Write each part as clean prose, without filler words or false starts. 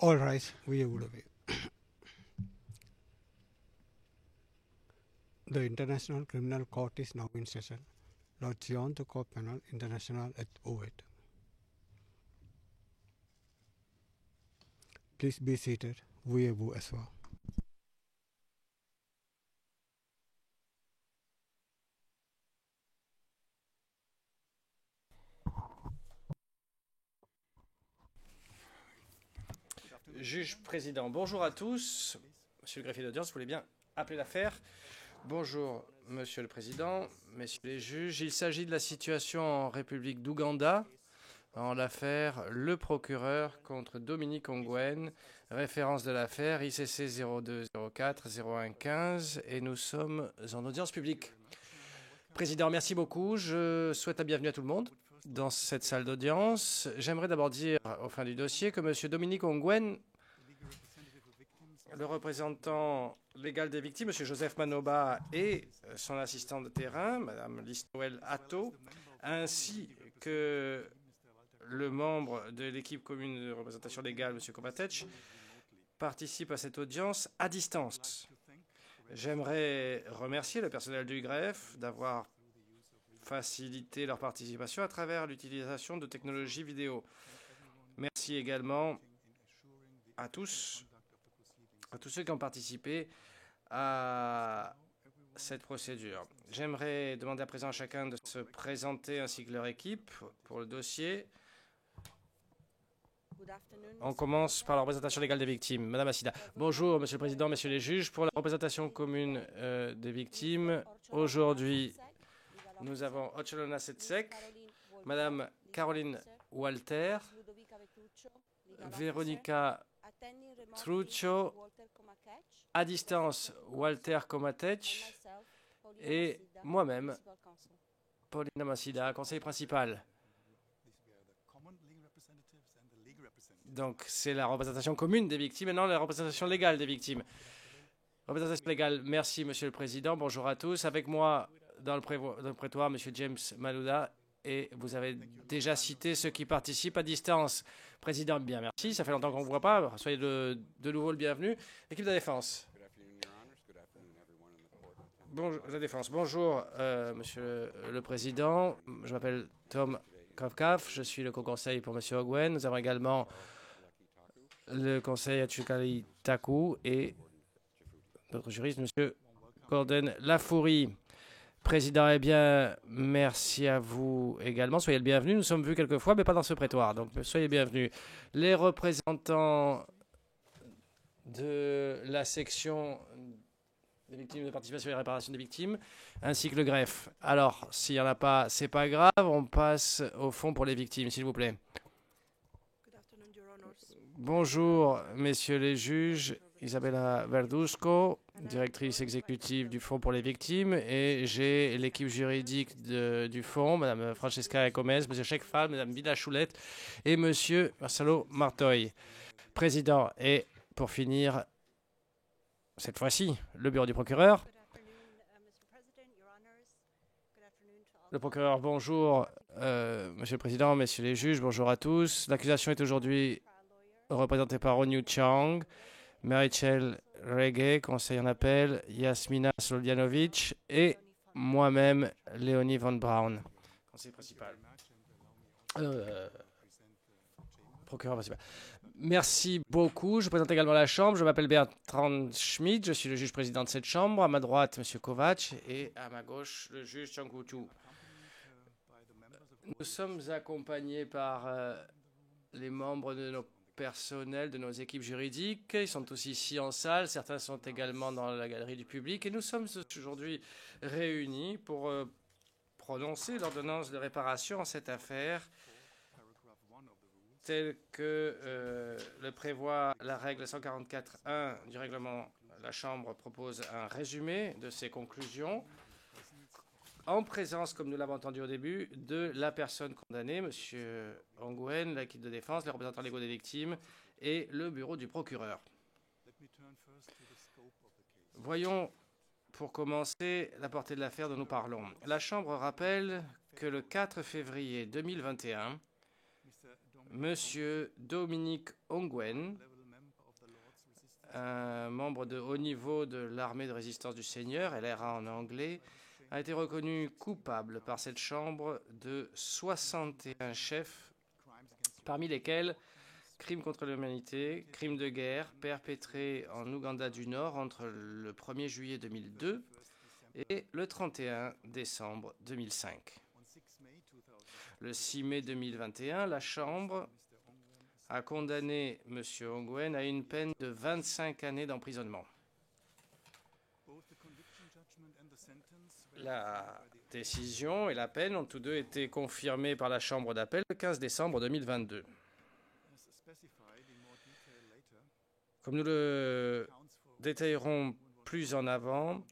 All right, we would away. The International Criminal Court is now in session. Lord John, the Court Panel International at O8. Please be seated. Voyez-vous asseoir. Juge président, bonjour à tous. Monsieur le greffier d'audience, vous voulez bien appeler l'affaire? Bonjour, monsieur le président, messieurs les juges. Il s'agit de la situation en République d'Ouganda, en l'affaire Le Procureur contre Dominique Ongwen, référence de l'affaire ICC 0204 0115, et nous sommes en audience publique. Président, merci beaucoup. Je souhaite la bienvenue à tout le monde dans cette salle d'audience. J'aimerais d'abord dire au fin du dossier que monsieur Dominique Ongwen, le représentant légal des victimes, M. Joseph Manoba, et son assistant de terrain, Mme Lise-Noël Atto, ainsi que le membre de l'équipe commune de représentation légale, M. Kovacic, participent à cette audience à distance. J'aimerais remercier le personnel du greffe d'avoir facilité leur participation à travers l'utilisation de technologies vidéo. Merci également à tous ceux qui ont participé à cette procédure. J'aimerais demander à présent à chacun de se présenter ainsi que leur équipe pour le dossier. On commence par la représentation légale des victimes. Madame Assida. Bonjour, Monsieur le Président, Messieurs les juges. Pour la représentation commune des victimes, aujourd'hui, nous avons Ochelona Setsek, Madame Caroline Walter, Véronica Truccio, à distance Walter Komatech et moi-même, Paulina Massida, conseiller principal. Donc c'est la représentation commune des victimes et non la représentation légale des victimes. Représentation légale, merci Monsieur le Président, bonjour à tous. Avec moi dans le prétoire, Monsieur James Malouda, et vous avez déjà cité ceux qui participent à distance. Président, bien merci, ça fait longtemps qu'on ne vous voit pas, soyez de nouveau le bienvenu. Équipe de la défense. Bonjour, la défense. Bonjour, Monsieur le Président, je m'appelle Tom Kafkaf, je suis le co-conseil pour Monsieur Ongwen. Nous avons également le conseil Achukali Taku et notre juriste, Monsieur Gordon Lafourie. Président, eh bien, merci à vous également. Soyez le bienvenu. Nous sommes vus quelques fois, mais pas dans ce prétoire. Donc, soyez bienvenus. Les représentants de la section des victimes de participation et réparation des victimes, ainsi que le greffe. Alors, s'il n'y en a pas, c'est pas grave. On passe au fond pour les victimes, s'il vous plaît. Bonjour, messieurs les juges. Isabella Verduzco, directrice exécutive du Fonds pour les victimes, et j'ai l'équipe juridique du Fonds, Mme Francesca Gomez, M. Chekfal, Mme Vida Choulette et M. Marcelo Martoy. Président, et pour finir, cette fois-ci, le bureau du procureur. Le procureur, bonjour, Monsieur le Président, Messieurs les juges, bonjour à tous. L'accusation est aujourd'hui représentée par Onyu Chang, Marichel Regge, conseiller en appel, Yasmina Soljanovic et moi-même, Léonie Von Braun, conseiller principal. Procureur principal. Merci beaucoup. Je présente également la Chambre. Je m'appelle Bertrand Schmidt. Je suis le juge président de cette Chambre. À ma droite, M. Kovac et à ma gauche, le juge Changutu. Nous sommes accompagnés par les membres de nos personnels, de nos équipes juridiques. Ils sont tous ici en salle. Certains sont également dans la galerie du public. Et nous sommes aujourd'hui réunis pour prononcer l'ordonnance de réparation en cette affaire, telle que le prévoit la règle 144.1 du règlement. La Chambre propose un résumé de ses conclusions en présence, comme nous l'avons entendu au début, de la personne condamnée, M. Ongwen, l'équipe de défense, les représentants légaux des victimes et le bureau du procureur. Voyons, pour commencer, la portée de l'affaire dont nous parlons. La Chambre rappelle que le 4 février 2021, M. Dominique Ongwen, un membre de haut niveau de l'armée de résistance du Seigneur, LRA en anglais, a été reconnu coupable par cette chambre de 61 chefs, parmi lesquels crimes contre l'humanité, crimes de guerre perpétrés en Ouganda du Nord entre le 1er juillet 2002 et le 31 décembre 2005. Le 6 mai 2021, la Chambre a condamné M. Ongwen à une peine de 25 années d'emprisonnement. La décision et la peine ont tous deux été confirmés par la Chambre d'appel le 15 décembre 2022. Comme nous le détaillerons plus en avant,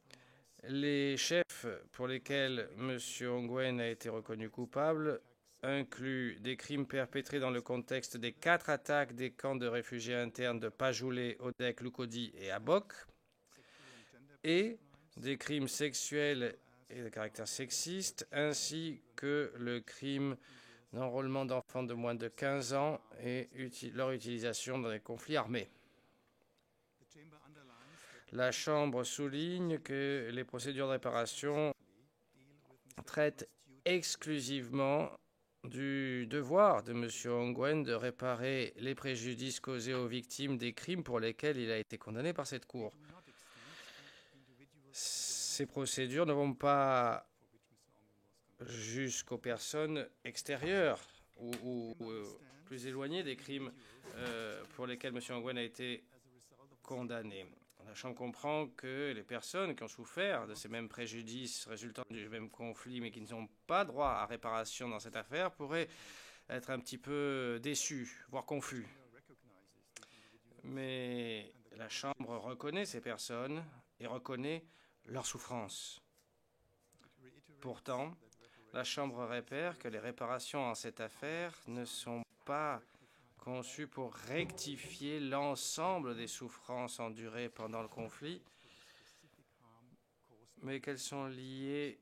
les chefs pour lesquels M. Ongwen a été reconnu coupable incluent des crimes perpétrés dans le contexte des 4 attaques des camps de réfugiés internes de Pajoulé, Odek, Lukodi et Abok, et des crimes sexuels et de caractère sexiste, ainsi que le crime d'enrôlement d'enfants de moins de 15 ans et leur utilisation dans des conflits armés. La Chambre souligne que les procédures de réparation traitent exclusivement du devoir de M. Ongwen de réparer les préjudices causés aux victimes des crimes pour lesquels il a été condamné par cette Cour. Ces procédures ne vont pas jusqu'aux personnes extérieures ou plus éloignées des crimes pour lesquels M. Ongwen a été condamné. La Chambre comprend que les personnes qui ont souffert de ces mêmes préjudices résultant du même conflit, mais qui n'ont pas droit à réparation dans cette affaire, pourraient être un petit peu déçus, voire confus. Mais la Chambre reconnaît ces personnes et reconnaît leur souffrance. Pourtant, la Chambre répète que les réparations en cette affaire ne sont pas conçues pour rectifier l'ensemble des souffrances endurées pendant le conflit, mais qu'elles sont liées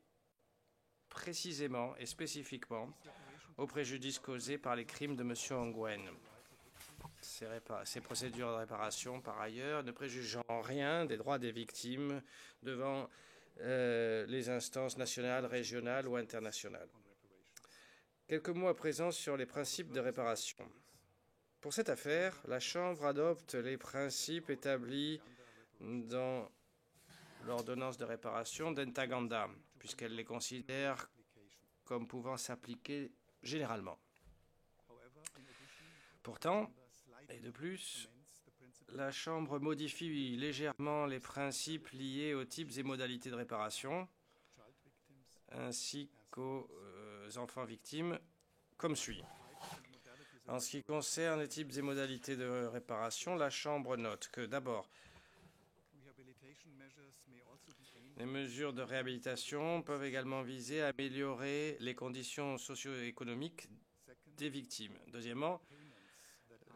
précisément et spécifiquement aux préjudices causés par les crimes de M. Ongwen. Ces procédures de réparation, par ailleurs, ne préjugent en rien des droits des victimes devant les instances nationales, régionales ou internationales. Quelques mots à présent sur les principes de réparation. Pour cette affaire, la Chambre adopte les principes établis dans l'ordonnance de réparation d'Entaganda, puisqu'elle les considère comme pouvant s'appliquer généralement. Pourtant, et de plus, la Chambre modifie légèrement les principes liés aux types et modalités de réparation, ainsi qu'aux enfants victimes, comme suit. En ce qui concerne les types et modalités de réparation, la Chambre note que, d'abord, les mesures de réhabilitation peuvent également viser à améliorer les conditions socio-économiques des victimes. Deuxièmement,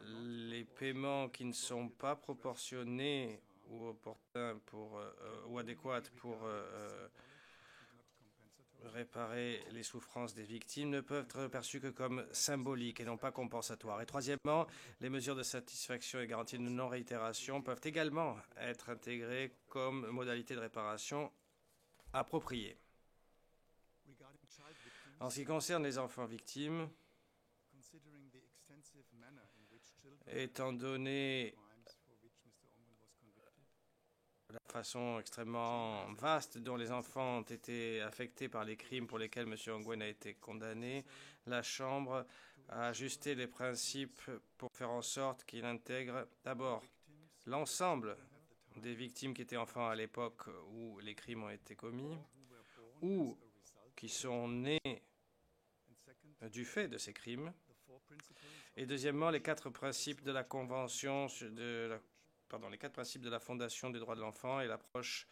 les paiements qui ne sont pas proportionnés ou opportuns ou adéquats pour réparer les souffrances des victimes ne peuvent être perçues que comme symboliques et non pas compensatoires. Et troisièmement, les mesures de satisfaction et garantie de non-réitération peuvent également être intégrées comme modalité de réparation appropriée. En ce qui concerne les enfants victimes, étant donné la façon extrêmement vaste dont les enfants ont été affectés par les crimes pour lesquels M. Ongwen a été condamné, la Chambre a ajusté les principes pour faire en sorte qu'il intègre d'abord l'ensemble des victimes qui étaient enfants à l'époque où les crimes ont été commis ou qui sont nés du fait de ces crimes. Et deuxièmement, les 4 principes de la Convention les 4 principes de la Fondation des droits de l'enfant et l'approche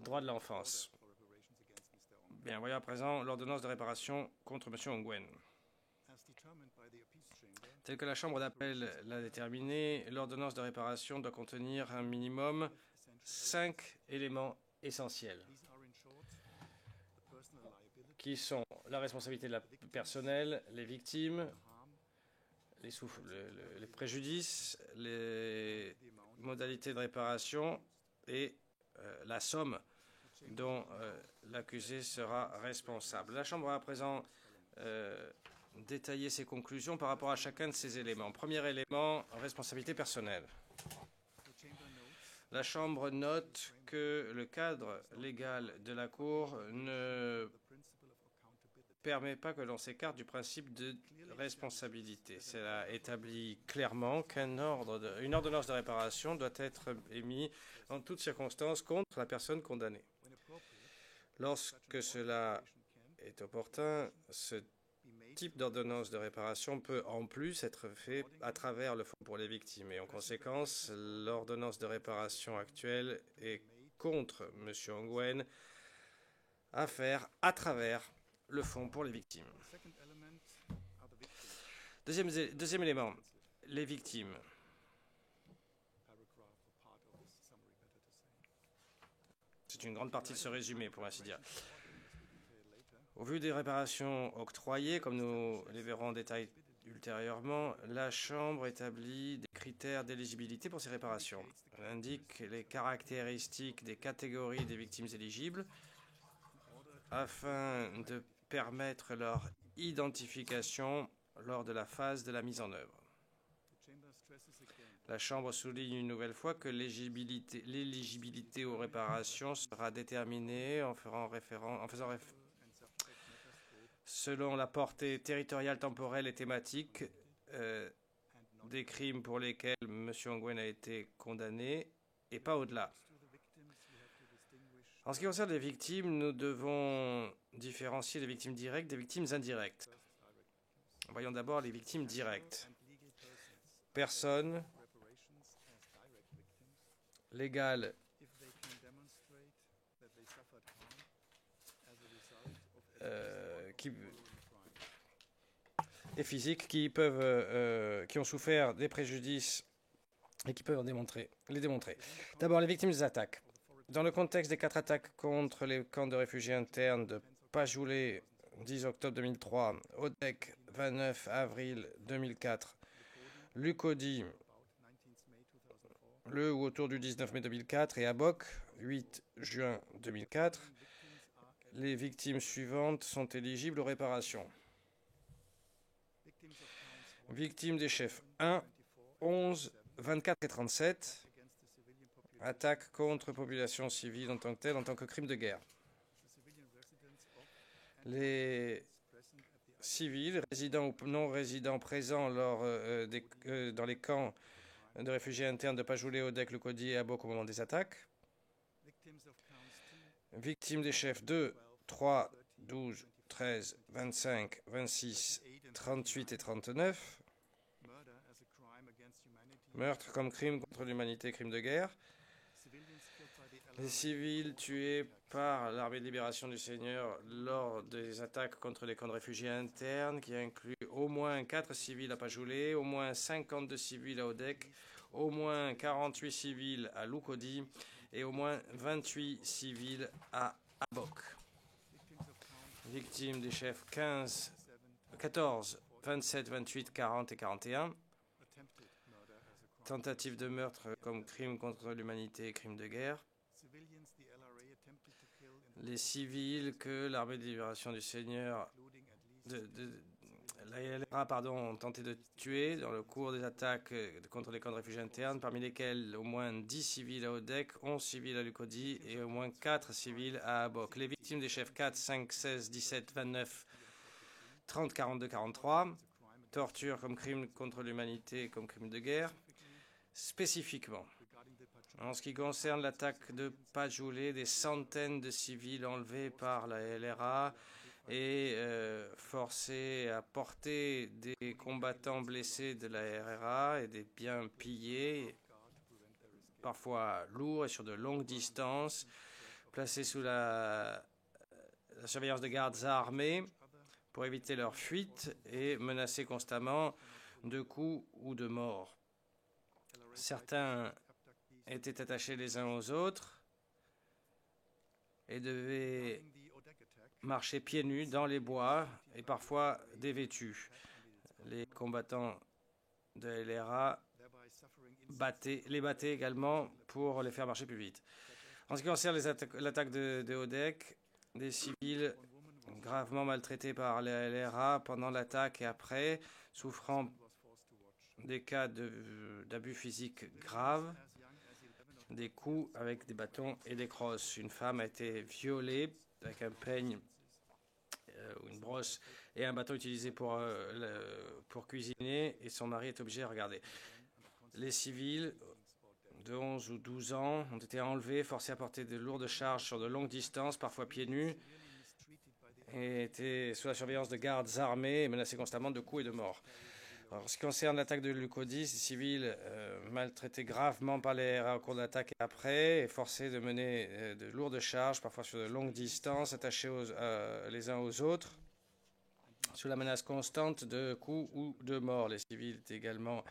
droits de l'enfance. Bien, voyons à présent l'ordonnance de réparation contre M. Ongwen. Tel que la Chambre d'appel l'a déterminé, l'ordonnance de réparation doit contenir un minimum 5 éléments essentiels, qui sont la responsabilité de la personnelle, les victimes, les préjudices, les modalités de réparation et la somme dont l'accusé sera responsable. La Chambre va à présent détailler ses conclusions par rapport à chacun de ces éléments. Premier élément, responsabilité personnelle. La Chambre note que le cadre légal de la Cour ne permet pas que l'on s'écarte du principe de responsabilité. Cela établit clairement qu'une ordonnance de réparation doit être émise en toutes circonstances contre la personne condamnée. Lorsque cela est opportun, ce type d'ordonnance de réparation peut en plus être fait à travers le Fonds pour les victimes. Et en conséquence, l'ordonnance de réparation actuelle est contre M. Ongwen à faire à travers le Fonds pour les victimes. Deuxième élément, les victimes. C'est une grande partie de ce résumé, pour ainsi dire. Au vu des réparations octroyées, comme nous les verrons en détail ultérieurement, la Chambre établit des critères d'éligibilité pour ces réparations. Elle indique les caractéristiques des catégories des victimes éligibles afin de permettre leur identification lors de la phase de la mise en œuvre. La Chambre souligne une nouvelle fois que l'éligibilité aux réparations sera déterminée en faisant référence selon la portée territoriale, temporelle et thématique des crimes pour lesquels M. Ongwen a été condamné et pas au-delà. En ce qui concerne les victimes, nous devons différencier les victimes directes des victimes indirectes. Voyons d'abord les victimes directes. Personnes légales et physiques qui ont souffert des préjudices et qui peuvent les démontrer. D'abord, les victimes des attaques. Dans le contexte des 4 attaques contre les camps de réfugiés internes de Pajoulé, 10 octobre 2003, Odek, 29 avril 2004, Lukodi, le ou autour du 19 mai 2004, et Abok, 8 juin 2004, les victimes suivantes sont éligibles aux réparations. Victimes des chefs 1, 11, 24 et 37, attaques contre population civile en tant que telle, en tant que crime de guerre. Les civils, résidents ou non résidents présents dans les camps de réfugiés internes de Pajoulé, Odek, Lukodi et Abok au moment des attaques. Victimes des chefs 2, 3, 12, 13, 25, 26, 38 et 39. Meurtre comme crime contre l'humanité, crime de guerre. Les civils tués par l'armée de libération du Seigneur lors des attaques contre les camps de réfugiés internes, qui incluent au moins 4 civils à Pajoulé, au moins 52 civils à Odek, au moins 48 civils à Lukodi et au moins 28 civils à Abok. Victimes des chefs 14, 27, 28, 40 et 41. Tentative de meurtre comme crime contre l'humanité et crime de guerre. Les civils que l'armée de libération du Seigneur, la LRA, ont tenté de tuer dans le cours des attaques contre les camps de réfugiés internes, parmi lesquels au moins 10 civils à Odek, 11 civils à Lukodi et au moins 4 civils à Abok. Les victimes des chefs 4, 5, 16, 17, 29, 30, 42, 43, torture comme crime contre l'humanité et comme crime de guerre. Spécifiquement, en ce qui concerne l'attaque de Pajoulé, des centaines de civils enlevés par la LRA et forcés à porter des combattants blessés de la RRA et des biens pillés, parfois lourds et sur de longues distances, placés sous la surveillance de gardes armés pour éviter leur fuite et menacés constamment de coups ou de mort. Certains étaient attachés les uns aux autres et devaient marcher pieds nus dans les bois et parfois dévêtus. Les combattants de LRA les battaient également pour les faire marcher plus vite. En ce qui concerne l'attaque de Odek, des civils gravement maltraités par les LRA pendant l'attaque et après, souffrant des cas d'abus physiques graves, des coups avec des bâtons et des crosses. Une femme a été violée avec un peigne ou une brosse et un bâton utilisé pour cuisiner, et son mari est obligé de regarder. Les civils de 11 ou 12 ans ont été enlevés, forcés à porter de lourdes charges sur de longues distances, parfois pieds nus, et étaient sous la surveillance de gardes armés et menacés constamment de coups et de morts. En ce qui concerne l'attaque de Lukodi, les civils maltraités gravement par les RA au cours de l'attaque et après, et forcés de mener de lourdes charges, parfois sur de longues distances, attachés les uns aux autres, sous la menace constante de coups ou de morts. Les civils étaient également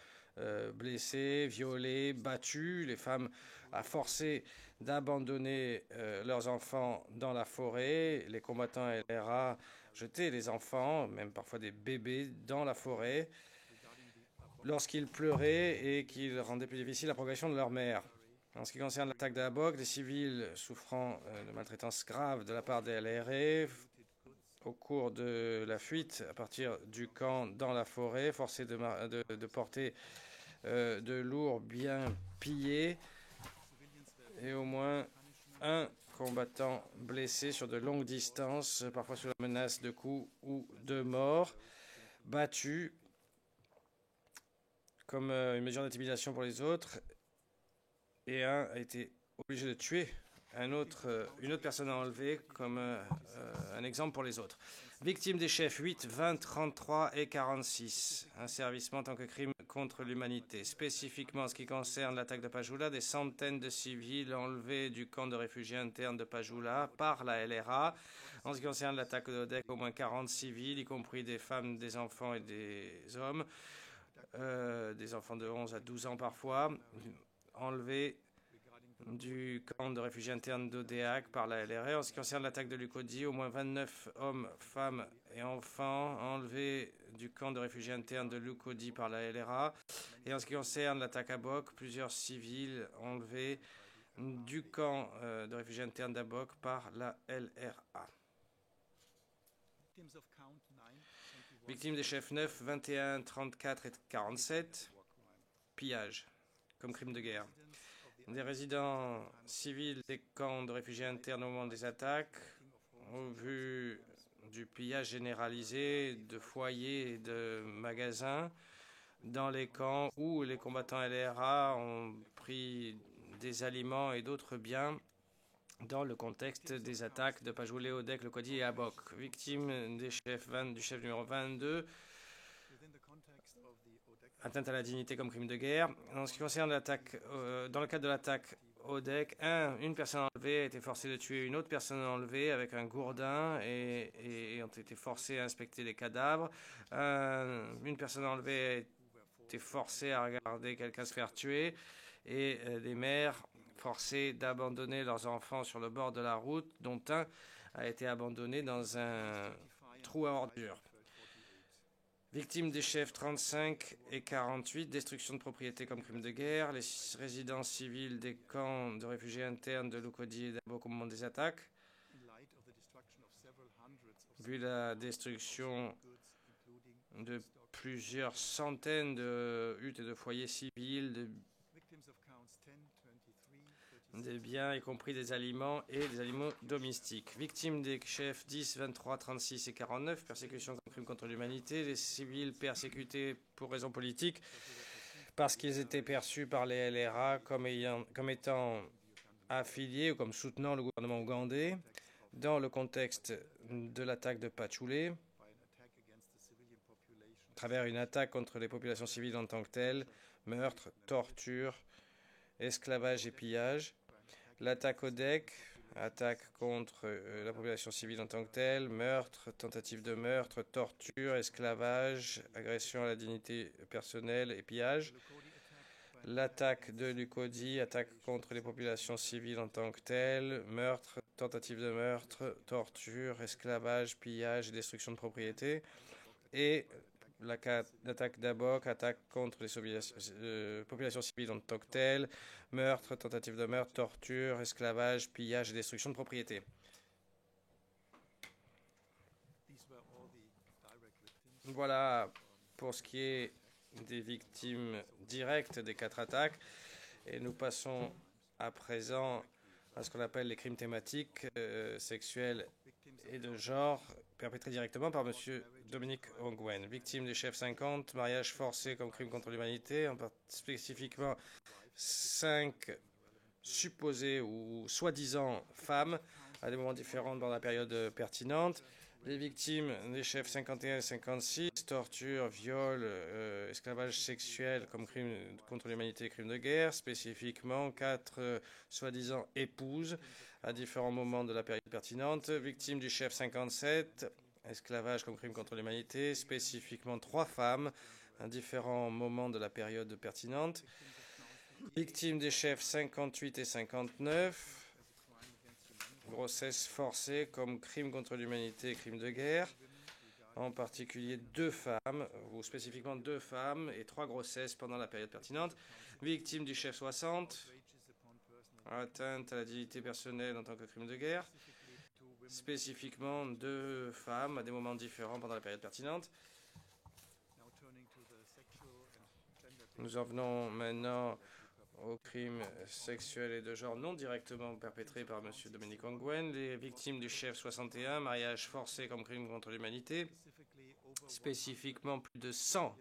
blessés, violés, battus. Les femmes a forcé d'abandonner leurs enfants dans la forêt. Les combattants LRA jetaient les enfants, même parfois des bébés, dans la forêt lorsqu'ils pleuraient et qu'ils rendaient plus difficile la progression de leur mère. En ce qui concerne l'attaque d'Abok, des civils souffrant de maltraitance grave de la part des LRA au cours de la fuite à partir du camp dans la forêt, forcés de porter de lourds biens pillés, et au moins un combattant blessé sur de longues distances, parfois sous la menace de coups ou de mort, battu comme une mesure d'intimidation pour les autres, et un a été obligé de tuer une autre personne à enlever comme un exemple pour les autres. Victimes des chefs 8, 20, 33 et 46. Asservissement en tant que crime contre l'humanité. Spécifiquement en ce qui concerne l'attaque de Pajoula, des centaines de civils enlevés du camp de réfugiés internes de Pajoula par la LRA. En ce qui concerne l'attaque d'Odek, au moins 40 civils, y compris des femmes, des enfants et des hommes, des enfants de 11 à 12 ans parfois, enlevés du camp de réfugiés internes d'Odéac par la LRA. En ce qui concerne l'attaque de Lukodi, au moins 29 hommes, femmes et enfants enlevés du camp de réfugiés internes de Lukodi par la LRA. Et en ce qui concerne l'attaque à Bok, plusieurs civils enlevés du camp de réfugiés internes d'Abok par la LRA. Victimes des chefs 9, 21, 34 et 47. Pillage comme crime de guerre. Des résidents civils des camps de réfugiés internes au moment des attaques, au vu du pillage généralisé de foyers et de magasins dans les camps où les combattants LRA ont pris des aliments et d'autres biens dans le contexte des attaques de Pajoulé, Odek, Lukodi et Abok. Victimes du chef numéro 22, atteinte à la dignité comme crime de guerre. En ce qui concerne l'attaque, dans le cadre de l'attaque Odek, une personne enlevée a été forcée de tuer une autre personne enlevée avec un gourdin et ont été forcés à inspecter les cadavres. Une personne enlevée a été forcée à regarder quelqu'un se faire tuer, et des mères forcées d'abandonner leurs enfants sur le bord de la route, dont un a été abandonné dans un trou à ordures. Victimes des chefs 35 et 48, destruction de propriété comme crime de guerre, les résidents civils des camps de réfugiés internes de Lukodi et d'Abok au moment des attaques. Vu la destruction de plusieurs centaines de huttes et de foyers civils, des biens, y compris des aliments et des animaux domestiques. Victimes des chefs 10, 23, 36 et 49, persécution comme crime contre l'humanité, les civils persécutés pour raisons politiques parce qu'ils étaient perçus par les LRA comme étant affiliés ou comme soutenant le gouvernement ougandais dans le contexte de l'attaque de Pajoulé, à travers une attaque contre les populations civiles en tant que telles, meurtre, torture, esclavage et pillage. L'attaque Odek, attaque contre la population civile en tant que telle, meurtre, tentative de meurtre, torture, esclavage, agression à la dignité personnelle et pillage. L'attaque de Lukodi, attaque contre les populations civiles en tant que telles, meurtre, tentative de meurtre, torture, esclavage, pillage et destruction de propriété. Et l'attaque d'Abok, attaque contre les populations civiles en tant que telles, meurtre, tentative de meurtre, torture, esclavage, pillage et destruction de propriétés. Voilà pour ce qui est des victimes directes des 4 attaques. Et nous passons à présent à ce qu'on appelle les crimes thématiques, sexuels et de genre, perpétrés directement par M. Dominique Ongwen. Victime des chefs 50, mariage forcé comme crime contre l'humanité, spécifiquement 5 supposées ou soi-disant femmes à des moments différents dans la période pertinente. Les victimes des chefs 51 et 56, torture, viol, esclavage sexuel comme crime contre l'humanité et crime de guerre, spécifiquement 4 soi-disant épouses à différents moments de la période pertinente. Victimes du chef 57, esclavage comme crime contre l'humanité, spécifiquement 3 femmes à différents moments de la période pertinente. Victimes des chefs 58 et 59, grossesse forcée comme crime contre l'humanité et crime de guerre, en particulier 2 femmes, ou spécifiquement 2 femmes et 3 grossesses pendant la période pertinente. Victime du chef 60, atteinte à la dignité personnelle en tant que crime de guerre, spécifiquement 2 femmes à des moments différents pendant la période pertinente. Nous en venons maintenant aux crimes sexuels et de genre non directement perpétrés par M. Dominique Ongwen, les victimes du chef 61, mariage forcé comme crime contre l'humanité, spécifiquement plus de 100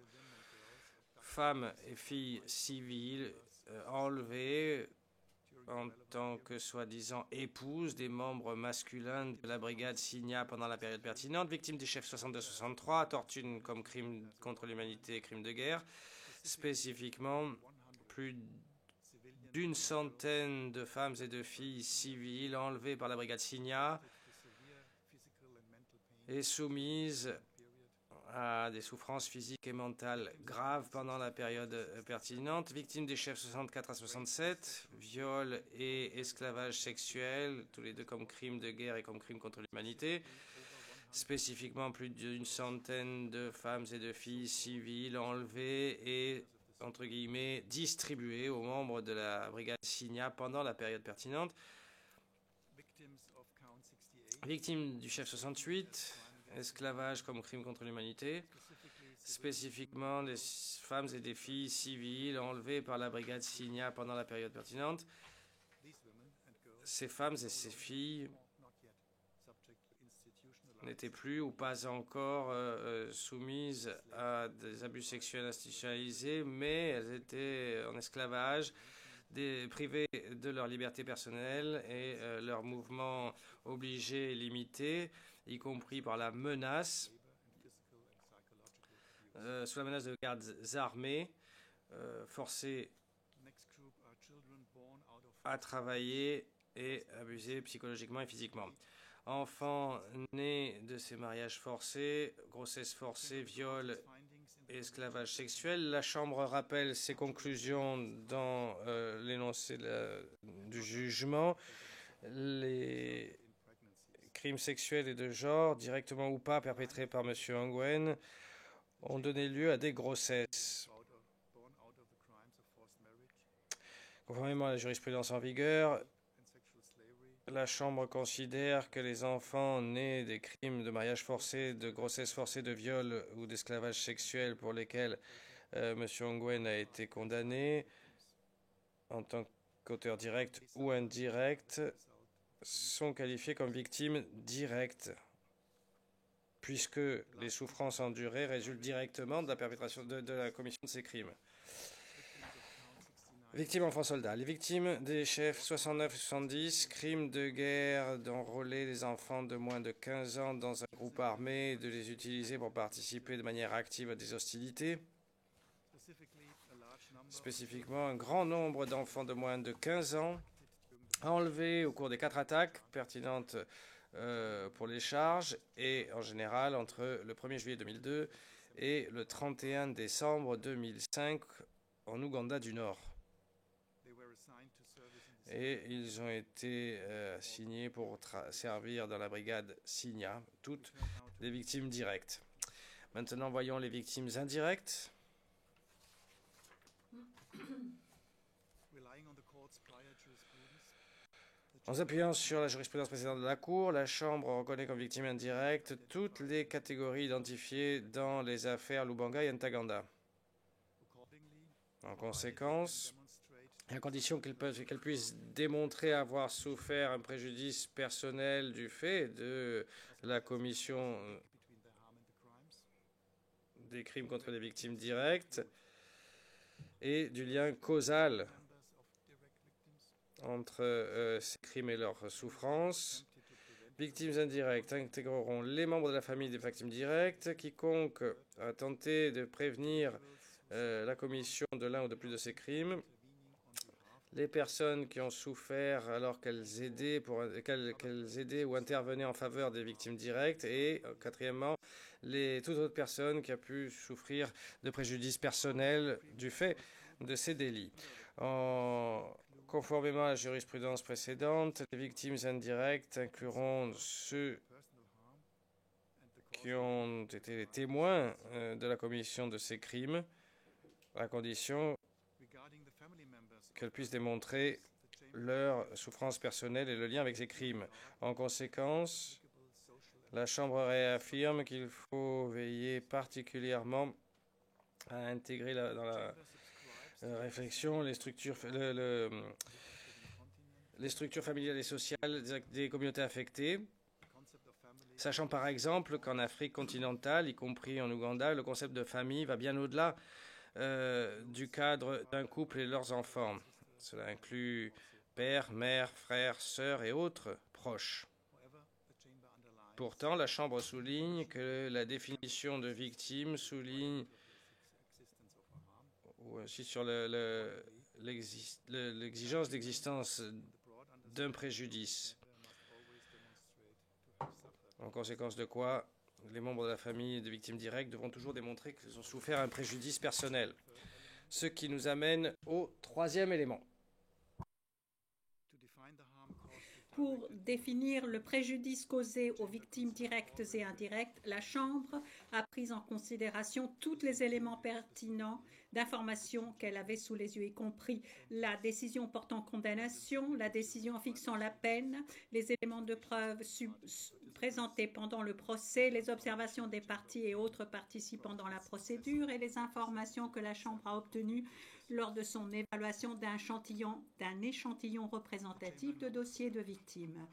femmes et filles civiles enlevées en tant que soi-disant épouses des membres masculins de la brigade Signa pendant la période pertinente, victimes des chefs 62-63, torture comme crime contre l'humanité et crime de guerre, spécifiquement plus d'une centaine de femmes et de filles civiles enlevées par la brigade Signa et soumises à des souffrances physiques et mentales graves pendant la période pertinente, victimes des chefs 64 à 67, viol et esclavage sexuel, tous les deux comme crimes de guerre et comme crimes contre l'humanité, spécifiquement plus d'une centaine de femmes et de filles civiles enlevées et entre guillemets, distribuées aux membres de la brigade Signa pendant la période pertinente. Victimes du chef 68, esclavage comme crime contre l'humanité, spécifiquement des femmes et des filles civiles enlevées par la brigade Signa pendant la période pertinente. Ces femmes et ces filles n'étaient plus ou pas encore soumises à des abus sexuels institutionnalisés, mais elles étaient en esclavage, privées de leur liberté personnelle et leurs mouvements obligés et limités, y compris par la menace, sous la menace de gardes armés, forcés à travailler et abusés psychologiquement et physiquement. Enfants nés de ces mariages forcés, grossesse forcée, viol et esclavage sexuel. La Chambre rappelle ses conclusions dans l'énoncé du jugement. Les crimes sexuels et de genre, directement ou pas perpétrés par M. Ongwen, ont donné lieu à des grossesses. Conformément à la jurisprudence en vigueur, la Chambre considère que les enfants nés des crimes de mariage forcé, de grossesse forcée, de viol ou d'esclavage sexuel pour lesquels M. Ongwen a été condamné en tant qu'auteur direct ou indirect sont qualifiés comme victimes directes, puisque les souffrances endurées résultent directement de la perpétration de la commission de ces crimes. Victimes enfants soldats. Les victimes des chefs 69 et 70, crimes de guerre, d'enrôler les enfants de moins de 15 ans dans un groupe armé et de les utiliser pour participer de manière active à des hostilités. Spécifiquement, un grand nombre d'enfants de moins de 15 ans enlevés au cours des 4 attaques pertinentes pour les charges et en général entre le 1er juillet 2002 et le 31 décembre 2005 en Ouganda du Nord. Et ils ont été assignés pour servir dans la brigade Signa, toutes des victimes directes. Maintenant, voyons les victimes indirectes. En s'appuyant sur la jurisprudence précédente de la Cour, la Chambre reconnaît comme victime indirecte toutes les catégories identifiées dans les affaires Lubanga et Ntaganda. En conséquence, à condition qu'elle puisse démontrer avoir souffert un préjudice personnel du fait de la commission des crimes contre les victimes directes et du lien causal entre ces crimes et leurs souffrances. Victimes indirectes intégreront les membres de la famille des victimes directes. Quiconque a tenté de prévenir la commission de l'un ou de plus de ces crimes, les personnes qui ont souffert alors qu'elles aidaient ou intervenaient en faveur des victimes directes, et quatrièmement, toute autre personne qui a pu souffrir de préjudice personnel du fait de ces délits. Conformément à la jurisprudence précédente, les victimes indirectes incluront ceux qui ont été les témoins de la commission de ces crimes, à condition qu'elles puissent démontrer leur souffrance personnelle et le lien avec ces crimes. En conséquence, la Chambre réaffirme qu'il faut veiller particulièrement à intégrer dans la réflexion les structures familiales et sociales des communautés affectées, sachant par exemple qu'en Afrique continentale, y compris en Ouganda, le concept de famille va bien au-delà du cadre d'un couple et de leurs enfants. Cela inclut père, mère, frère, sœur et autres proches. Pourtant, la Chambre souligne que la définition de victime souligne aussi sur l'exigence d'existence d'un préjudice. En conséquence de quoi, les membres de la famille des victimes directes devront toujours démontrer qu'ils ont souffert un préjudice personnel. Ce qui nous amène au troisième élément. Pour définir le préjudice causé aux victimes directes et indirectes, la Chambre a pris en considération tous les éléments pertinents d'information qu'elle avait sous les yeux, y compris la décision portant condamnation, la décision fixant la peine, les éléments de preuve présentés pendant le procès, les observations des parties et autres participants dans la procédure et les informations que la Chambre a obtenues lors de son évaluation d'un échantillon représentatif de dossiers de victimes.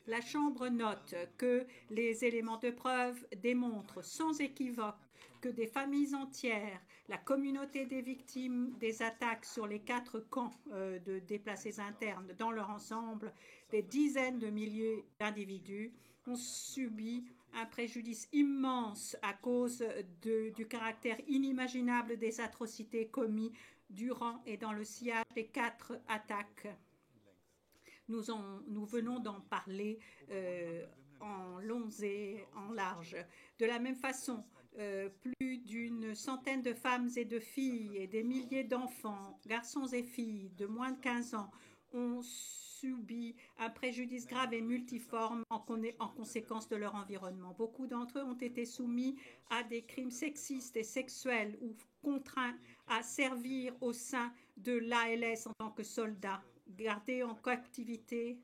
La Chambre note que les éléments de preuve démontrent sans équivoque que des familles entières, la communauté des victimes des attaques sur les 4 camps de déplacés internes dans leur ensemble, des dizaines de milliers d'individus ont subi un préjudice immense à cause du caractère inimaginable des atrocités commises durant et dans le sillage des 4 attaques. Nous venons d'en parler en long et en large. De la même façon, plus d'une centaine de femmes et de filles et des milliers d'enfants, garçons et filles de moins de 15 ans, ont subi un préjudice grave et multiforme en conséquence de leur environnement. Beaucoup d'entre eux ont été soumis à des crimes sexistes et sexuels ou contraints à servir au sein de l'ALS en tant que soldats, gardés en captivité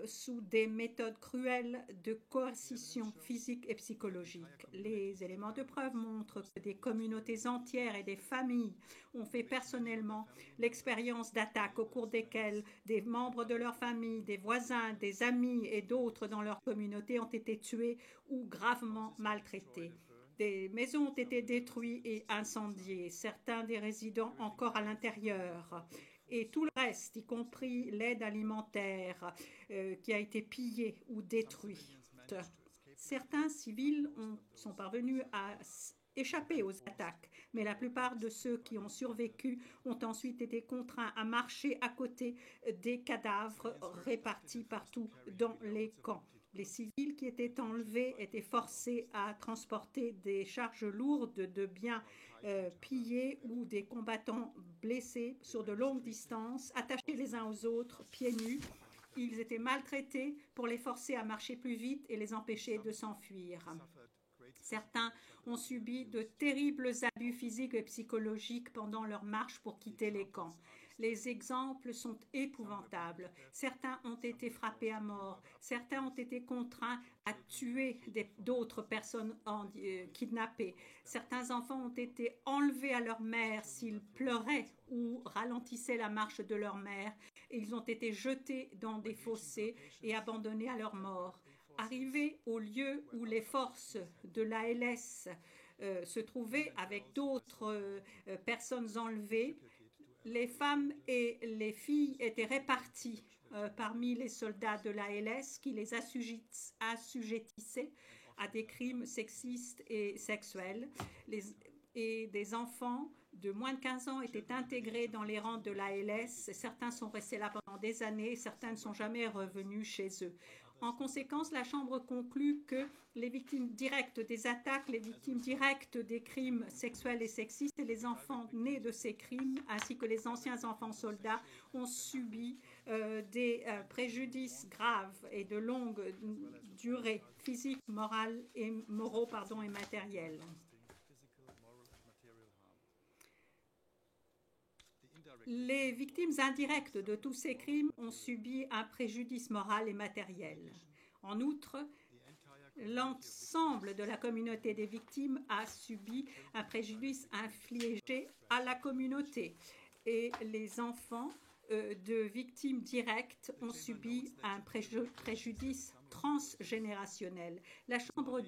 sous des méthodes cruelles de coercition physique et psychologique. Les éléments de preuve montrent que des communautés entières et des familles ont fait personnellement l'expérience d'attaques au cours desquelles des membres de leur famille, des voisins, des amis et d'autres dans leur communauté ont été tués ou gravement maltraités. Des maisons ont été détruites et incendiées, certains des résidents encore à l'intérieur. Et tout le reste, y compris l'aide alimentaire qui a été pillée ou détruite. Certains civils sont parvenus à échapper aux attaques, mais la plupart de ceux qui ont survécu ont ensuite été contraints à marcher à côté des cadavres répartis partout dans les camps. Les civils qui étaient enlevés étaient forcés à transporter des charges lourdes de biens pillés ou des combattants blessés sur de longues distances, attachés les uns aux autres, pieds nus. Ils étaient maltraités pour les forcer à marcher plus vite et les empêcher de s'enfuir. Certains ont subi de terribles abus physiques et psychologiques pendant leur marche pour quitter les camps. Les exemples sont épouvantables. Certains ont été frappés à mort. Certains ont été contraints à tuer d'autres personnes kidnappées. Certains enfants ont été enlevés à leur mère s'ils pleuraient ou ralentissaient la marche de leur mère. Et ils ont été jetés dans des fossés et abandonnés à leur mort. Arrivés au lieu où les forces de l'ALS se trouvaient avec d'autres personnes enlevées, les femmes et les filles étaient réparties parmi les soldats de l'ALS qui les assujettissaient à des crimes sexistes et sexuels. Et des enfants de moins de 15 ans étaient intégrés dans les rangs de l'ALS. Certains sont restés là pendant des années, certains ne sont jamais revenus chez eux. En conséquence, la Chambre conclut que les victimes directes des attaques, les victimes directes des crimes sexuels et sexistes et les enfants nés de ces crimes, ainsi que les anciens enfants soldats, ont subi des préjudices graves et de longue durée, physiques, moraux et matériels. Les victimes indirectes de tous ces crimes ont subi un préjudice moral et matériel. En outre, l'ensemble de la communauté des victimes a subi un préjudice infligé à la communauté. Et les enfants de victimes directes ont subi un préjudice transgénérationnel. La Chambre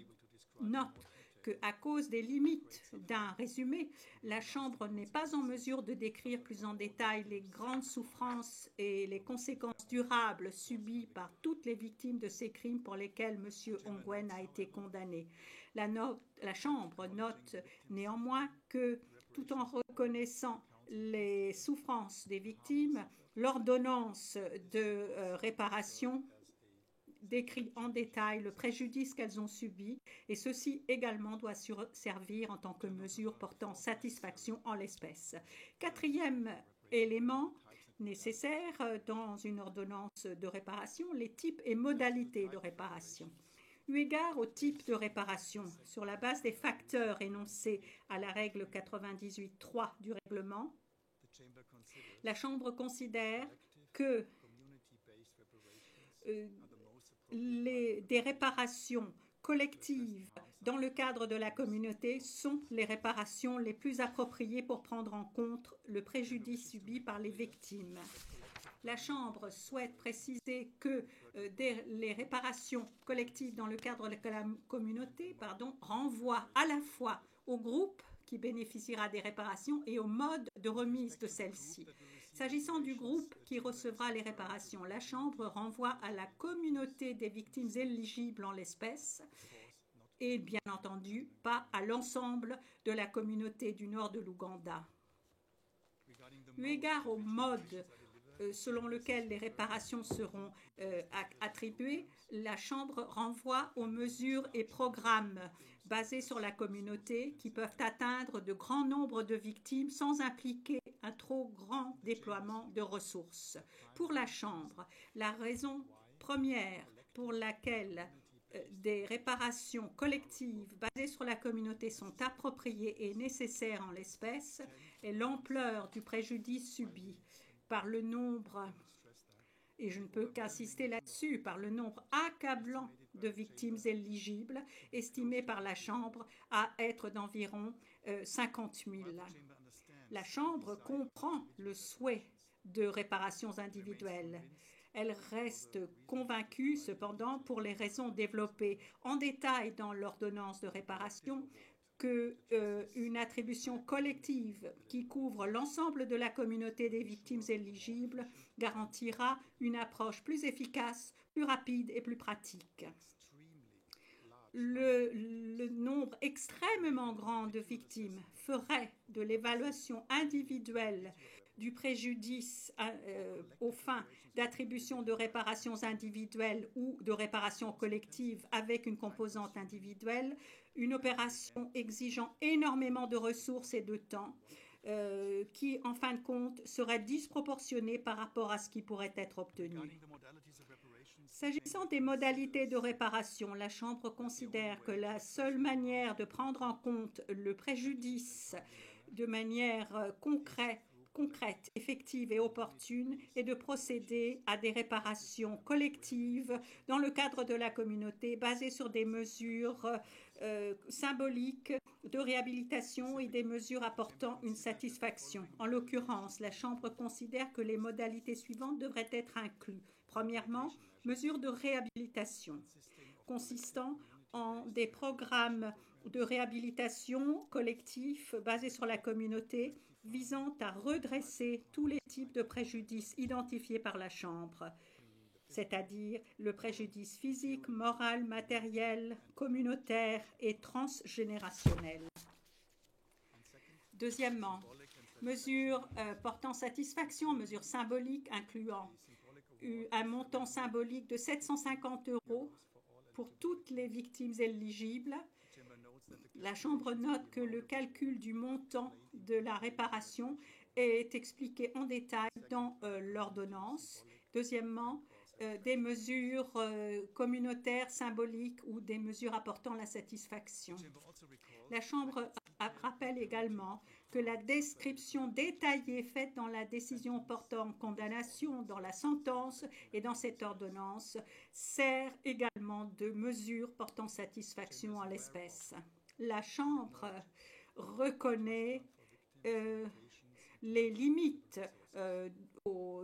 note qu'à cause des limites d'un résumé, la Chambre n'est pas en mesure de décrire plus en détail les grandes souffrances et les conséquences durables subies par toutes les victimes de ces crimes pour lesquels M. Ongwen a été condamné. La Chambre note néanmoins que, tout en reconnaissant les souffrances des victimes, l'ordonnance de réparation décrit en détail le préjudice qu'elles ont subi et ceci également doit servir en tant que mesure portant satisfaction en l'espèce. Quatrième élément nécessaire dans une ordonnance de réparation, les types et modalités de réparation. Eu égard au type de réparation, sur la base des facteurs énoncés à la règle 98.3 du règlement, la Chambre considère que des réparations collectives dans le cadre de la communauté sont les réparations les plus appropriées pour prendre en compte le préjudice subi par les victimes. La Chambre souhaite préciser que les réparations collectives dans le cadre de la communauté renvoient à la fois au groupe qui bénéficiera des réparations et au mode de remise de celles-ci. S'agissant du groupe qui recevra les réparations, la Chambre renvoie à la communauté des victimes éligibles en l'espèce et bien entendu pas à l'ensemble de la communauté du nord de l'Ouganda. Eu égard au mode selon lequel les réparations seront attribuées, la Chambre renvoie aux mesures et programmes basés sur la communauté qui peuvent atteindre de grands nombres de victimes sans impliquer un trop grand déploiement de ressources. Pour la Chambre, la raison première pour laquelle des réparations collectives basées sur la communauté sont appropriées et nécessaires en l'espèce est l'ampleur du préjudice subi par le nombre, et je ne peux qu'insister là-dessus, par le nombre accablant de victimes éligibles, estimé par la Chambre à être d'environ 50 000. La Chambre comprend le souhait de réparations individuelles. Elle reste convaincue, cependant, pour les raisons développées en détail dans l'ordonnance de réparation, qu'une attribution collective qui couvre l'ensemble de la communauté des victimes éligibles garantira une approche plus efficace, plus rapide et plus pratique. Le nombre extrêmement grand de victimes ferait de l'évaluation individuelle du préjudice aux fins d'attribution de réparations individuelles ou de réparations collectives avec une composante individuelle, une opération exigeant énormément de ressources et de temps, qui, en fin de compte, serait disproportionnée par rapport à ce qui pourrait être obtenu. S'agissant des modalités de réparation, la Chambre considère que la seule manière de prendre en compte le préjudice de manière concrète, effective et opportune est de procéder à des réparations collectives dans le cadre de la communauté basées sur des mesures symboliques de réhabilitation et des mesures apportant une satisfaction. En l'occurrence, la Chambre considère que les modalités suivantes devraient être incluses. Premièrement, mesures de réhabilitation consistant en des programmes de réhabilitation collectifs basés sur la communauté visant à redresser tous les types de préjudices identifiés par la Chambre, c'est-à-dire le préjudice physique, moral, matériel, communautaire et transgénérationnel. Deuxièmement, mesures portant satisfaction, mesures symboliques incluant un montant symbolique de 750 € pour toutes les victimes éligibles. La Chambre note que le calcul du montant de la réparation est expliqué en détail dans l'ordonnance. Deuxièmement, des mesures communautaires, symboliques ou des mesures apportant la satisfaction. La Chambre rappelle également que la description détaillée faite dans la décision portant condamnation, dans la sentence et dans cette ordonnance sert également de mesure portant satisfaction en l'espèce. La Chambre reconnaît les limites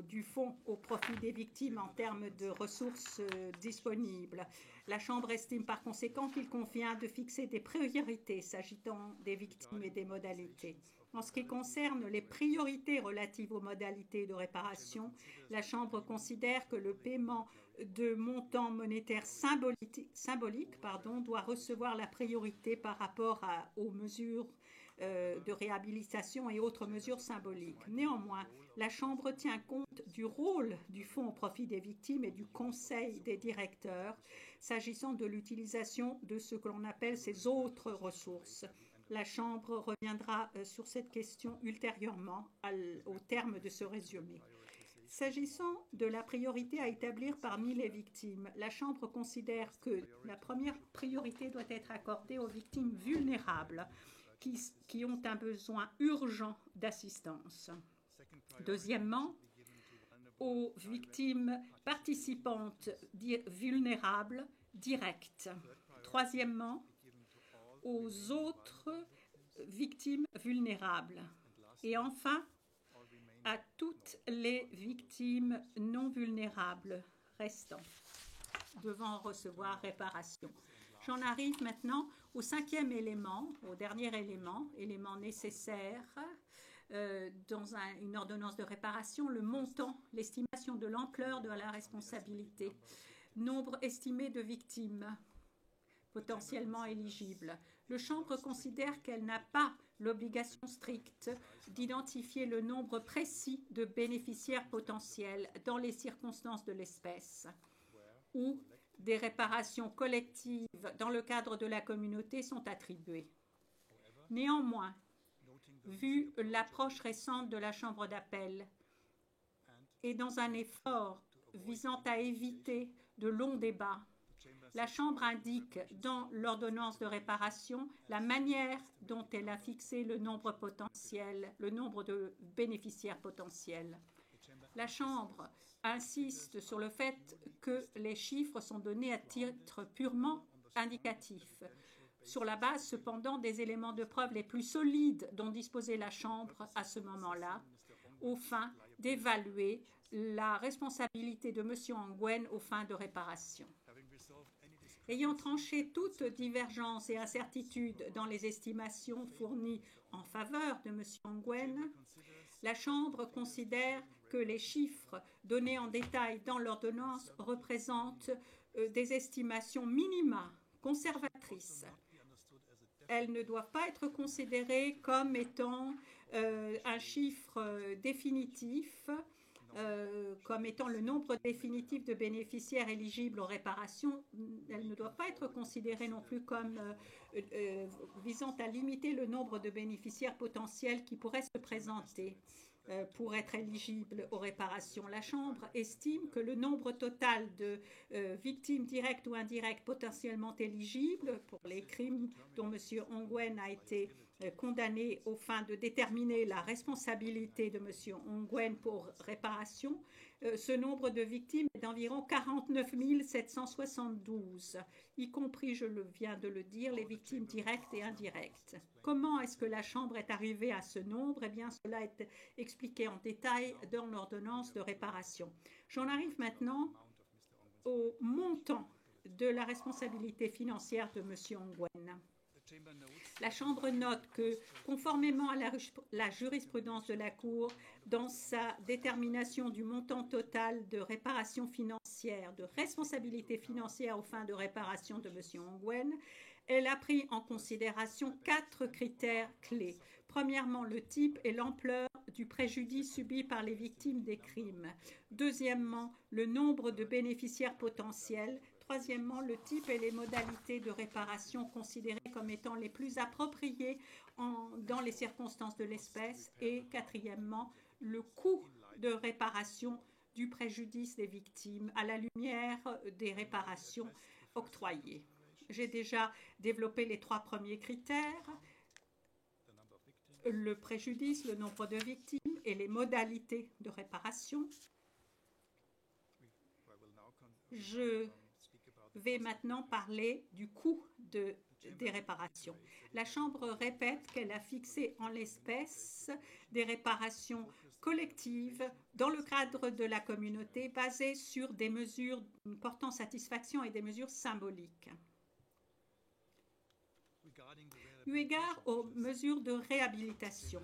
du fonds au profit des victimes en termes de ressources disponibles. La Chambre estime par conséquent qu'il convient de fixer des priorités s'agissant des victimes et des modalités. En ce qui concerne les priorités relatives aux modalités de réparation, la Chambre considère que le paiement de montants monétaires symboliques doit recevoir la priorité par rapport aux mesures de réhabilitation et autres mesures symboliques. Néanmoins, la Chambre tient compte du rôle du Fonds au profit des victimes et du Conseil des directeurs s'agissant de l'utilisation de ce que l'on appelle ces autres ressources. La Chambre reviendra sur cette question ultérieurement au terme de ce résumé. S'agissant de la priorité à établir parmi les victimes, la Chambre considère que la première priorité doit être accordée aux victimes vulnérables qui ont un besoin urgent d'assistance. Deuxièmement, aux victimes participantes vulnérables directes. Troisièmement, aux autres victimes vulnérables. Et enfin, à toutes les victimes non vulnérables restant devant recevoir réparation. J'en arrive maintenant au cinquième élément, au dernier élément nécessaire dans une ordonnance de réparation, le montant, l'estimation de l'ampleur de la responsabilité, nombre estimé de victimes potentiellement éligibles. Le Chambre considère qu'elle n'a pas l'obligation stricte d'identifier le nombre précis de bénéficiaires potentiels dans les circonstances de l'espèce où des réparations collectives dans le cadre de la communauté sont attribuées. Néanmoins, vu l'approche récente de la Chambre d'appel et dans un effort visant à éviter de longs débats, la Chambre indique dans l'ordonnance de réparation la manière dont elle a fixé le nombre potentiel, le nombre de bénéficiaires potentiels. La Chambre insiste sur le fait que les chiffres sont donnés à titre purement indicatif, sur la base cependant des éléments de preuve les plus solides dont disposait la Chambre à ce moment-là, aux fins d'évaluer la responsabilité de M. Ongwen aux fins de réparation. Ayant tranché toute divergence et incertitude dans les estimations fournies en faveur de M. Ongwen, la Chambre considère que les chiffres donnés en détail dans l'ordonnance représentent des estimations minima conservatrices. Elles ne doivent pas être considérées comme étant un chiffre définitif, comme étant le nombre définitif de bénéficiaires éligibles aux réparations. Elles ne doivent pas être considérées non plus comme visant à limiter le nombre de bénéficiaires potentiels qui pourraient se présenter. pour être éligible aux réparations. La Chambre estime que le nombre total de victimes directes ou indirectes potentiellement éligibles pour les crimes dont M. Ongwen a été condamné aux fins de déterminer la responsabilité de M. Ongwen pour réparation, ce nombre de victimes est d'environ 49 772, y compris, je viens de le dire, les victimes directes et indirectes. Comment est-ce que la Chambre est arrivée à ce nombre? Eh bien, cela est expliqué en détail dans l'ordonnance de réparation. J'en arrive maintenant au montant de la responsabilité financière de M. Ongwen. La Chambre note que, conformément à la jurisprudence de la Cour, dans sa détermination du montant total de réparation financière, de responsabilité financière aux fins de réparation de M. Ongwen, elle a pris en considération 4 critères clés. Premièrement, le type et l'ampleur du préjudice subi par les victimes des crimes. Deuxièmement, le nombre de bénéficiaires potentiels. Troisièmement, le type et les modalités de réparation considérées comme étant les plus appropriées dans les circonstances de l'espèce. Et quatrièmement, le coût de réparation du préjudice des victimes à la lumière des réparations octroyées. J'ai déjà développé les 3 premiers critères: le préjudice, le nombre de victimes et les modalités de réparation. Je vais maintenant parler du coût des réparations. La Chambre répète qu'elle a fixé en l'espèce des réparations collectives dans le cadre de la communauté basées sur des mesures portant satisfaction et des mesures symboliques. Eu égard aux mesures de réhabilitation,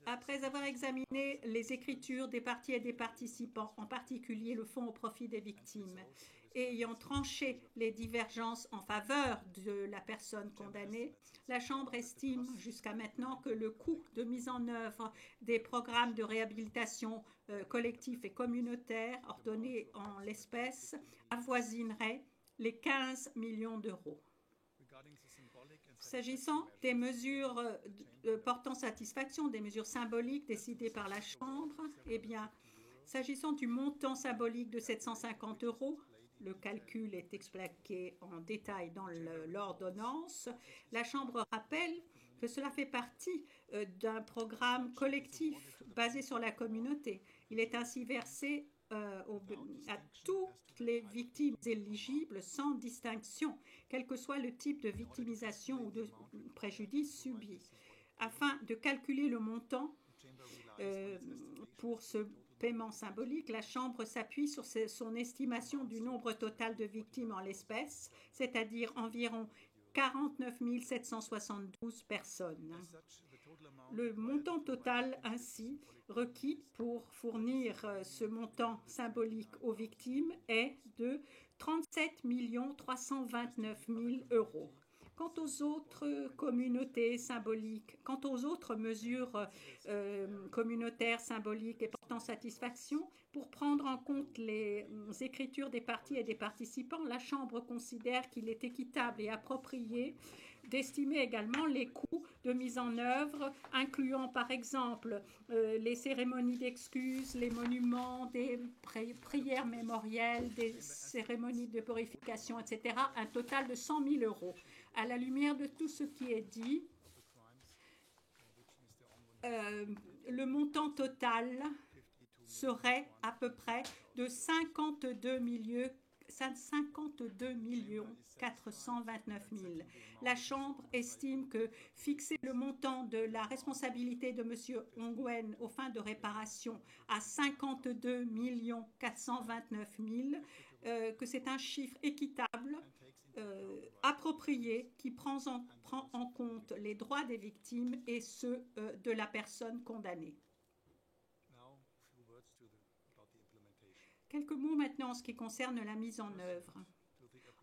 après avoir examiné les écritures des parties et des participants, en particulier le fonds au profit des victimes, et ayant tranché les divergences en faveur de la personne condamnée, la Chambre estime jusqu'à maintenant que le coût de mise en œuvre des programmes de réhabilitation collectifs et communautaires ordonnés en l'espèce avoisinerait les 15 millions d'euros. S'agissant des mesures portant satisfaction, des mesures symboliques décidées par la Chambre, eh bien, s'agissant du montant symbolique de 750 euros, le calcul est expliqué en détail dans l'ordonnance. La Chambre rappelle que cela fait partie d'un programme collectif basé sur la communauté. Il est ainsi versé à toutes les victimes éligibles sans distinction, quel que soit le type de victimisation ou de préjudice subi. Afin de calculer le montant pour ce paiement symbolique, la Chambre s'appuie sur son estimation du nombre total de victimes en l'espèce, c'est-à-dire environ 49 772 personnes. Le montant total ainsi requis pour fournir ce montant symbolique aux victimes est de 37 329 000 euros. Quant aux autres communautés symboliques, quant aux autres mesures communautaires symboliques et portant satisfaction, pour prendre en compte les écritures des parties et des participants, la Chambre considère qu'il est équitable et approprié d'estimer également les coûts de mise en œuvre, incluant par exemple les cérémonies d'excuses, les monuments, des prières mémorielles, des cérémonies de purification, etc., un total de 100 000 euros. À la lumière de tout ce qui est dit, le montant total serait à peu près de 52 429 000. La Chambre estime que fixer le montant de la responsabilité de M. Ongwen aux fins de réparation à 52 429 000, que c'est un chiffre équitable, approprié, qui prend en compte les droits des victimes et ceux de la personne condamnée. Quelques mots maintenant en ce qui concerne la mise en œuvre.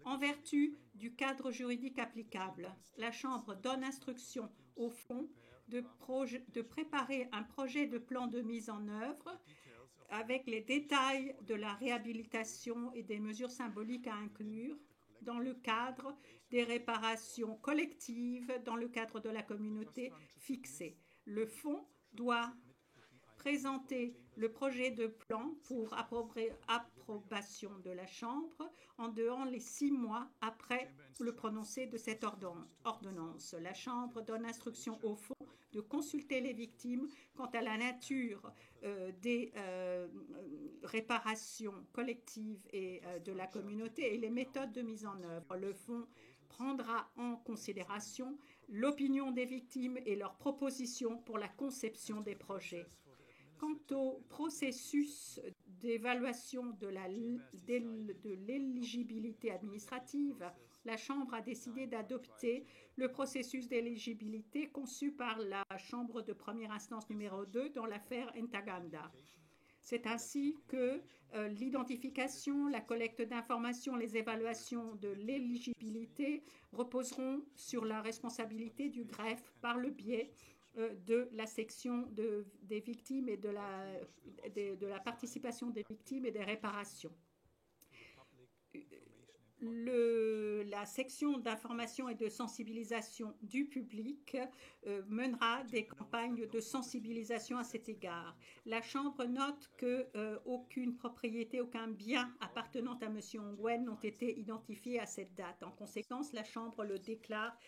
En vertu du cadre juridique applicable, la Chambre donne instruction au fonds de préparer un projet de plan de mise en œuvre avec les détails de la réhabilitation et des mesures symboliques à inclure dans le cadre des réparations collectives dans le cadre de la communauté fixée. Le fonds doit présenter le projet de plan pour approbation de la Chambre en dehors les 6 mois après le prononcé de cette ordonnance. La Chambre donne instruction au fond de consulter les victimes quant à la nature des réparations collectives et de la communauté et les méthodes de mise en œuvre. Le fonds prendra en considération l'opinion des victimes et leurs propositions pour la conception des projets. Quant au processus d'évaluation de l'éligibilité administrative, la Chambre a décidé d'adopter le processus d'éligibilité conçu par la Chambre de première instance numéro 2 dans l'affaire Ntaganda. C'est ainsi que l'identification, la collecte d'informations, les évaluations de l'éligibilité reposeront sur la responsabilité du greffe par le biais de la section des victimes et de la participation des victimes et des réparations. La section d'information et de sensibilisation du public mènera des campagnes de sensibilisation à cet égard. La Chambre note qu'aucune propriété, aucun bien appartenant à M. Ongwen n'ont été identifiés à cette date. En conséquence, la Chambre le déclare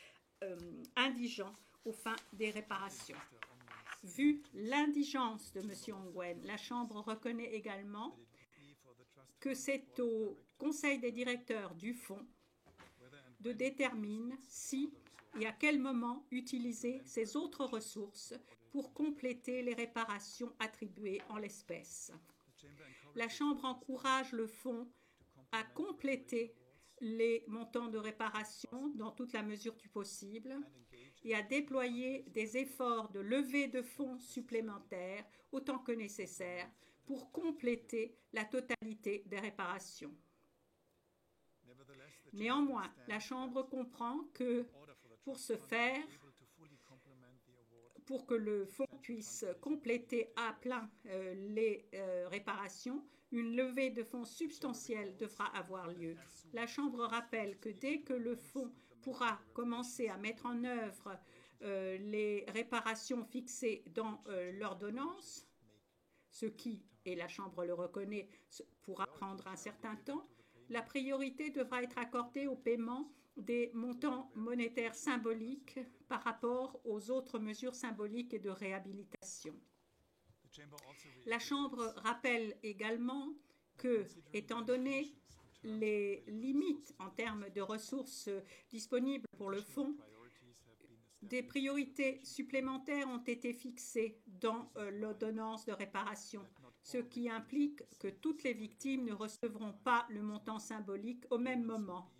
indigent aux fins des réparations. Vu l'indigence de M. Ongwen, la Chambre reconnaît également que c'est au Conseil des directeurs du fonds de déterminer si et à quel moment utiliser ces autres ressources pour compléter les réparations attribuées en l'espèce. La Chambre encourage le fonds à compléter les montants de réparation dans toute la mesure du possible et à déployer des efforts de levée de fonds supplémentaires autant que nécessaire pour compléter la totalité des réparations. Néanmoins, la Chambre comprend que pour ce faire, pour que le fonds puisse compléter à plein les réparations, une levée de fonds substantielle devra avoir lieu. La Chambre rappelle que dès que le fonds pourra commencer à mettre en œuvre les réparations fixées dans l'ordonnance, ce qui, et la Chambre le reconnaît, pourra prendre un certain temps, la priorité devra être accordée au paiement des montants monétaires symboliques par rapport aux autres mesures symboliques et de réhabilitation. La Chambre rappelle également que, étant donné les limites en termes de ressources disponibles pour le fonds, des priorités supplémentaires ont été fixées dans l'ordonnance de réparation, ce qui implique que toutes les victimes ne recevront pas le montant symbolique au même moment,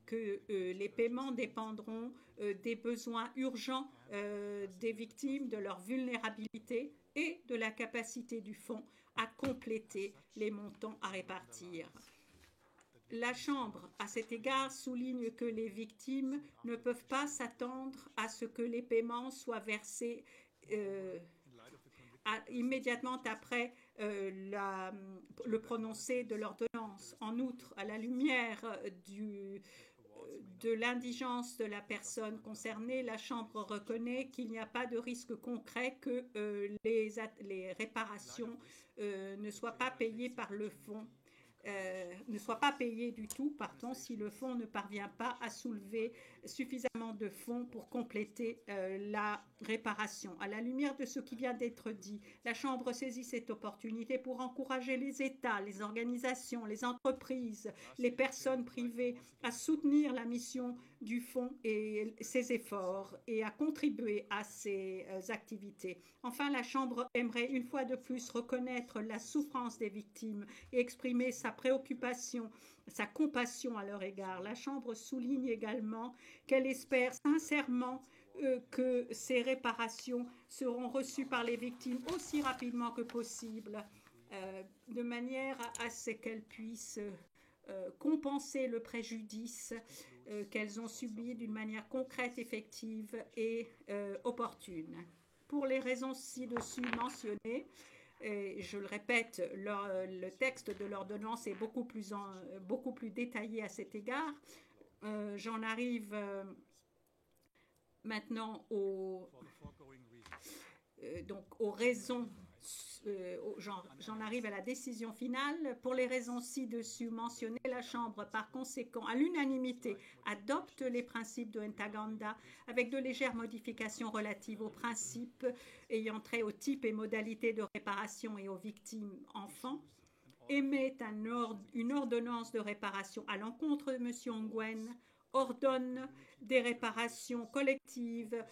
que les paiements dépendront des besoins urgents des victimes, de leur vulnérabilité et de la capacité du fonds à compléter les montants à répartir. La Chambre, à cet égard, souligne que les victimes ne peuvent pas s'attendre à ce que les paiements soient versés immédiatement après le prononcé de l'ordonnance. En outre, à la lumière de l'indigence de la personne concernée, la Chambre reconnaît qu'il n'y a pas de risque concret que les réparations ne soient pas payées par le fonds. Ne soit pas payé du tout, si le fonds ne parvient pas à soulever suffisamment de fonds pour compléter la réparation. À la lumière de ce qui vient d'être dit, la Chambre saisit cette opportunité pour encourager les États, les organisations, les entreprises, les personnes privées à soutenir la mission du fonds et ses efforts et à contribuer à ses activités. Enfin, la Chambre aimerait une fois de plus reconnaître la souffrance des victimes et exprimer sa préoccupation, sa compassion à leur égard. La Chambre souligne également qu'elle espère sincèrement que ces réparations seront reçues par les victimes aussi rapidement que possible, de manière à ce qu'elles puissent compenser le préjudice qu'elles ont subi d'une manière concrète, effective et opportune. Pour les raisons ci-dessus mentionnées, et je le répète, le texte de l'ordonnance est beaucoup plus détaillé à cet égard. J'en arrive maintenant aux raisons j'en arrive à la décision finale. Pour les raisons ci-dessus mentionnées, la Chambre, par conséquent, à l'unanimité, adopte les principes de Ntaganda avec de légères modifications relatives aux principes ayant trait aux types et modalités de réparation et aux victimes enfants, émet une ordonnance de réparation à l'encontre de M. Ongwen, ordonne des réparations collectives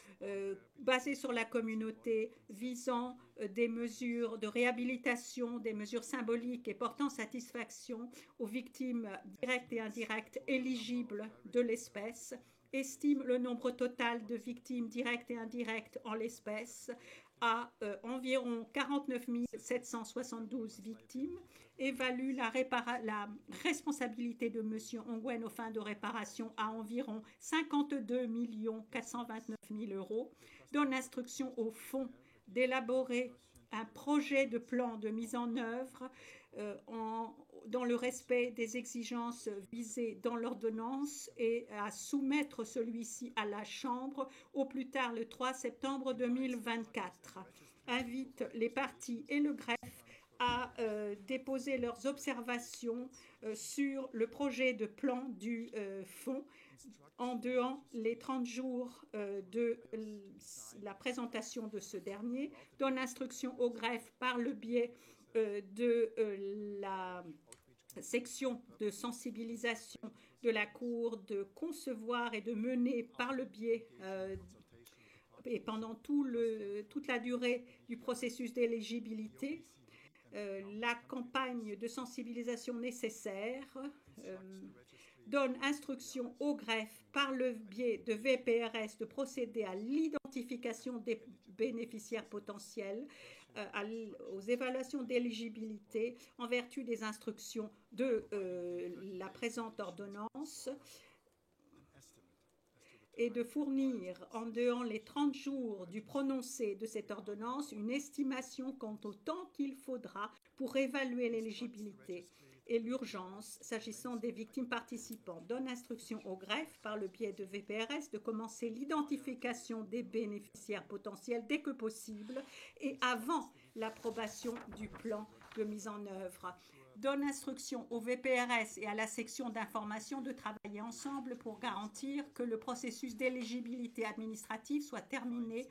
basées sur la communauté, visant des mesures de réhabilitation, des mesures symboliques et portant satisfaction aux victimes directes et indirectes éligibles de l'espèce, estime le nombre total de victimes directes et indirectes en l'espèce à environ 49 772 victimes, évalue la responsabilité de M. Ongwen aux fins de réparation à environ 52 429 000 euros, donne instruction au fonds d'élaborer un projet de plan de mise en œuvre dans le respect des exigences visées dans l'ordonnance et à soumettre celui-ci à la Chambre au plus tard le 3 septembre 2024. Invite les parties et le greffe à déposer leurs observations sur le projet de plan du fonds en dehors les 30 jours de la présentation de ce dernier, donne instruction au greffe par le biais de la section de sensibilisation de la Cour de concevoir et de mener par le biais et pendant toute la durée du processus d'éligibilité la campagne de sensibilisation nécessaire, donne instruction au greffe par le biais de VPRS de procéder à l'identification des bénéficiaires potentiels, aux évaluations d'éligibilité en vertu des instructions de la présente ordonnance et de fournir, en dehors les 30 jours du prononcé de cette ordonnance, une estimation quant au temps qu'il faudra pour évaluer l'éligibilité et l'urgence s'agissant des victimes participantes. Donne instruction au greffe, par le biais de VPRS, de commencer l'identification des bénéficiaires potentiels dès que possible et avant l'approbation du plan de mise en œuvre. Donne instruction au VPRS et à la section d'information de travailler ensemble pour garantir que le processus d'éligibilité administrative soit terminé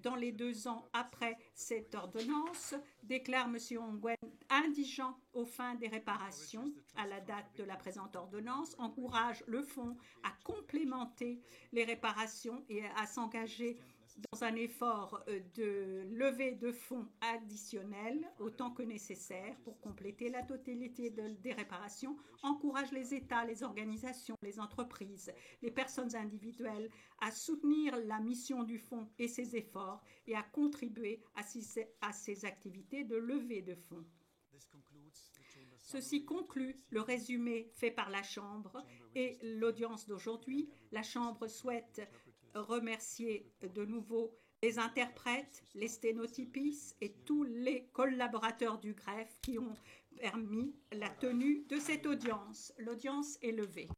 dans les 2 ans après cette ordonnance, déclare M. Ongwen indigent aux fins des réparations à la date de la présente ordonnance, encourage le fonds à complémenter les réparations et à s'engager dans un effort de levée de fonds additionnels autant que nécessaire pour compléter la totalité des réparations, encourage les États, les organisations, les entreprises, les personnes individuelles à soutenir la mission du fonds et ses efforts et à contribuer à ces activités de levée de fonds. Ceci conclut le résumé fait par la Chambre et l'audience d'aujourd'hui. La Chambre souhaite remercier de nouveau les interprètes, les sténotypistes et tous les collaborateurs du greffe qui ont permis la tenue de cette audience. L'audience est levée.